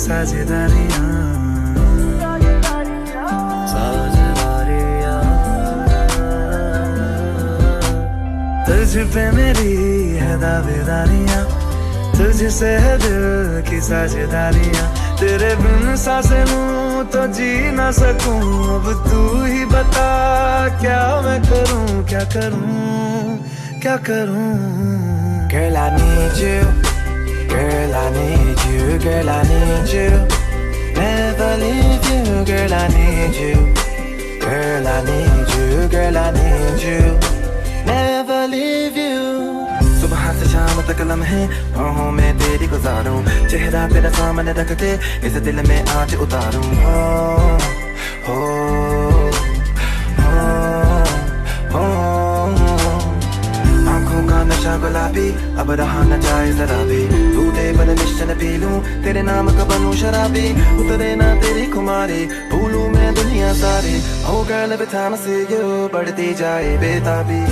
साझेदारियां, साझेदारियां। तुझ पे मेरी है दावेदारियां, तुझसे है दिल की साझेदारियां। तेरे बिन सांसें लूं तो जी ना सकूं, अब तू ही बता क्या मैं करूं, क्या करूं, क्या करूं। Girl, I need you. Girl, I need you. Girl, I need you. Never leave you. Girl, I need you. Girl, I need you. Girl, I need you. Never leave you. सुबह से शाम तक लम्हे बाहों में तेरी गुजारूं, चेहरा तेरा सामने रख के इस दिल में आज उतारूं। हो आंखों का नशा गुलाबी, अब रहा न जाए जरा भी। दूधे पर मिश्रण पी लूं, तेरे नाम का बनूं शराबी। उतरे ना तेरी खुमारी, भूलूं मैं दुनिया सारी। Oh girl, every time I see you, बढ़ती जाए बेताबी।